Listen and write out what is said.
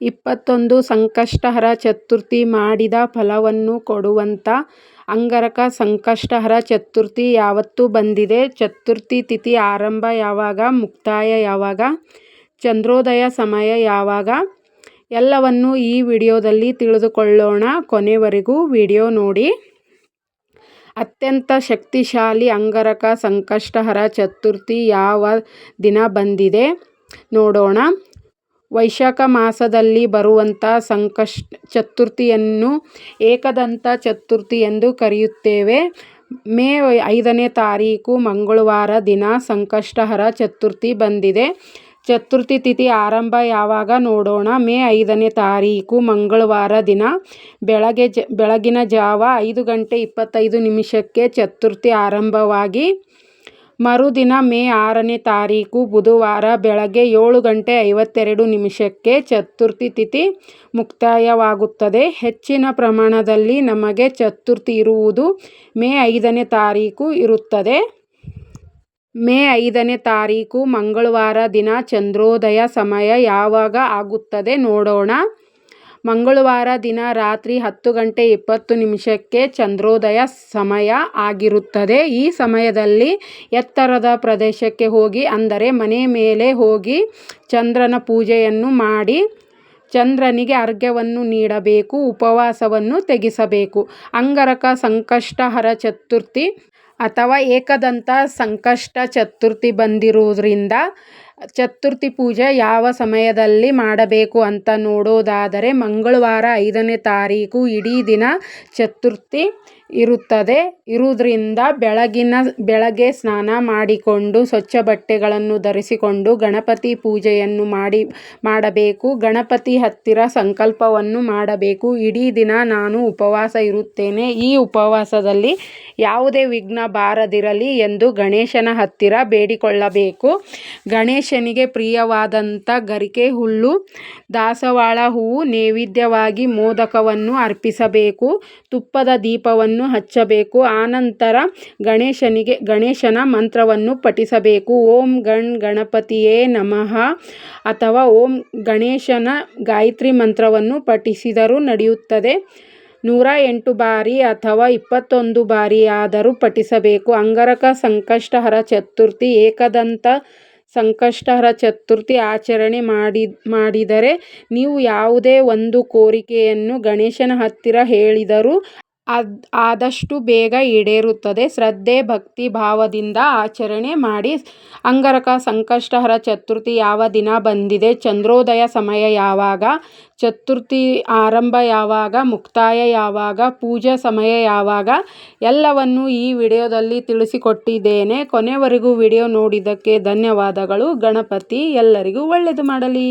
21 ಸಂಕಷ್ಟಹರ ಚತುರ್ಥಿ ಮಾಡಿದ ಫಲವನ್ನು ಕೊಡುವಂಥ ಅಂಗಾರಕ ಸಂಕಷ್ಟಹರ ಚತುರ್ಥಿ ಯಾವತ್ತು ಬಂದಿದೆ, ಚತುರ್ಥಿ ತಿಥಿ ಆರಂಭ ಯಾವಾಗ, ಮುಕ್ತಾಯ ಯಾವಾಗ, ಚಂದ್ರೋದಯ ಸಮಯ ಯಾವಾಗ ಎಲ್ಲವನ್ನು ಈ ವಿಡಿಯೋದಲ್ಲಿ ತಿಳಿದುಕೊಳ್ಳೋಣ. ಕೊನೆವರೆಗೂ ವಿಡಿಯೋ ನೋಡಿ. ಅತ್ಯಂತ ಶಕ್ತಿಶಾಲಿ ಅಂಗಾರಕ ಸಂಕಷ್ಟಹರ ಚತುರ್ಥಿ ಯಾವ ದಿನ ಬಂದಿದೆ ನೋಡೋಣ. ವೈಶಾಖ ಮಾಸದಲ್ಲಿ ಬರುವಂಥ ಚತುರ್ಥಿಯನ್ನು ಏಕದಂತ ಚತುರ್ಥಿ ಎಂದು ಕರೆಯುತ್ತೇವೆ. ಮೇ 5ನೇ ತಾರೀಕು ಮಂಗಳವಾರ ದಿನ ಸಂಕಷ್ಟಹರ ಚತುರ್ಥಿ ಬಂದಿದೆ. ಚತುರ್ಥಿ ತಿಥಿ ಆರಂಭ ಯಾವಾಗ ನೋಡೋಣ. ಮೇ 5ನೇ ತಾರೀಕು ಮಂಗಳವಾರ ದಿನ ಬೆಳಗಿನ ಜಾವ 5:25 ಚತುರ್ಥಿ ಆರಂಭವಾಗಿ ಮರುದಿನ ಮೇ 6ನೇ ತಾರೀಕು ಬುಧವಾರ ಬೆಳಗ್ಗೆ 7:52 ಚತುರ್ಥಿ ತಿಥಿ ಮುಕ್ತಾಯವಾಗುತ್ತದೆ. ಹೆಚ್ಚಿನ ಪ್ರಮಾಣದಲ್ಲಿ ನಮಗೆ ಚತುರ್ಥಿ ಇರುವುದು ಮೇ 5ನೇ ತಾರೀಕು ಇರುತ್ತದೆ. ಮೇ 5ನೇ ತಾರೀಕು ಮಂಗಳವಾರ ದಿನ ಚಂದ್ರೋದಯ ಸಮಯ ಯಾವಾಗ ಆಗುತ್ತದೆ ನೋಡೋಣ. ಮಂಗಳವಾರ ದಿನ ರಾತ್ರಿ 10:20 ಚಂದ್ರೋದಯ ಸಮಯ ಆಗಿರುತ್ತದೆ. ಈ ಸಮಯದಲ್ಲಿ ಎತ್ತರದ ಪ್ರದೇಶಕ್ಕೆ ಹೋಗಿ, ಅಂದರೆ ಮನೆ ಮೇಲೆ ಹೋಗಿ ಚಂದ್ರನ ಪೂಜೆಯನ್ನು ಮಾಡಿ ಚಂದ್ರನಿಗೆ ಅರ್ಘ್ಯವನ್ನು ನೀಡಬೇಕು, ಉಪವಾಸವನ್ನು ತೆಗೆಸಬೇಕು. ಅಂಗಾರಕ ಸಂಕಷ್ಟಹರ ಚತುರ್ಥಿ ಅಥವಾ ಏಕದಂತ ಸಂಕಷ್ಟ ಚತುರ್ಥಿ ಬಂದಿರುವುದರಿಂದ ಚತುರ್ಥಿ ಪೂಜೆ ಯಾವ ಸಮಯದಲ್ಲಿ ಮಾಡಬೇಕು ಅಂತ ನೋಡೋದಾದರೆ, ಮಂಗಳವಾರ 5ನೇ ತಾರೀಕು ಇಡೀ ದಿನ ಚತುರ್ಥಿ ಇರುವುದರಿಂದ ಬೆಳಗ್ಗೆ ಸ್ನಾನ ಮಾಡಿಕೊಂಡು ಸ್ವಚ್ಛ ಬಟ್ಟೆಗಳನ್ನು ಧರಿಸಿಕೊಂಡು ಗಣಪತಿ ಪೂಜೆಯನ್ನು ಮಾಡಬೇಕು. ಗಣಪತಿ ಹತ್ತಿರ ಸಂಕಲ್ಪವನ್ನು ಮಾಡಬೇಕು. ಇಡೀ ದಿನ ನಾನು ಉಪವಾಸ ಇರುತ್ತೇನೆ, ಈ ಉಪವಾಸದಲ್ಲಿ ಯಾವುದೇ ವಿಘ್ನ ಬಾರದಿರಲಿ ಎಂದು ಗಣೇಶನ ಹತ್ತಿರ ಬೇಡಿಕೊಳ್ಳಬೇಕು. ಗಣೇಶನಿಗೆ ಪ್ರಿಯವಾದಂಥ ಗರಿಕೆ ಹುಲ್ಲು, ದಾಸವಾಳ ಹೂವು ನೈವೇದ್ಯವಾಗಿ ಮೋದಕವನ್ನು ಅರ್ಪಿಸಬೇಕು. ತುಪ್ಪದ ದೀಪವನ್ನು ಹಚ್ಚಬೇಕು. ಆನಂತರ ಗಣೇಶನ ಮಂತ್ರವನ್ನು ಪಠಿಸಬೇಕು. ಓಂ ಗಣಪತಿಯೇ ನಮಃ ಅಥವಾ ಓಂ ಗಣೇಶನ ಗಾಯತ್ರಿ ಮಂತ್ರವನ್ನು ಪಠಿಸಿದರೂ ನಡೆಯುತ್ತದೆ. 108 ಬಾರಿ ಅಥವಾ 21 ಬಾರಿಯಾದರೂ ಪಠಿಸಬೇಕು. ಅಂಗಾರಕ ಸಂಕಷ್ಟಹರ ಚತುರ್ಥಿ ಏಕದಂತ ಸಂಕಷ್ಟಹರ ಚತುರ್ಥಿ ಆಚರಣೆ ಮಾಡಿದರೆ ನೀವು ಯಾವುದೇ ಒಂದು ಕೋರಿಕೆಯನ್ನು ಗಣೇಶನ ಹತ್ತಿರ ಹೇಳಿದರೂ ಆದಷ್ಟು ಬೇಗ ಈಡೇರುತ್ತದೆ. ಶ್ರದ್ಧೆ ಭಕ್ತಿ ಭಾವದಿಂದ ಆಚರಣೆ ಮಾಡಿ. ಅಂಗಾರಕ ಸಂಕಷ್ಟಹರ ಚತುರ್ಥಿ ಯಾವ ದಿನ ಬಂದಿದೆ, ಚಂದ್ರೋದಯ ಸಮಯ ಯಾವಾಗ, ಚತುರ್ಥಿ ಆರಂಭ ಯಾವಾಗ, ಮುಕ್ತಾಯ ಯಾವಾಗ, ಪೂಜಾ ಸಮಯ ಯಾವಾಗ ಎಲ್ಲವನ್ನು ಈ ವಿಡಿಯೋದಲ್ಲಿ ತಿಳಿಸಿಕೊಟ್ಟಿದ್ದೇನೆ. ಕೊನೆವರೆಗೂ ವಿಡಿಯೋ ನೋಡಿದ್ದಕ್ಕೆ ಧನ್ಯವಾದಗಳು. ಗಣಪತಿ ಎಲ್ಲರಿಗೂ ಒಳ್ಳೆಯದು ಮಾಡಲಿ.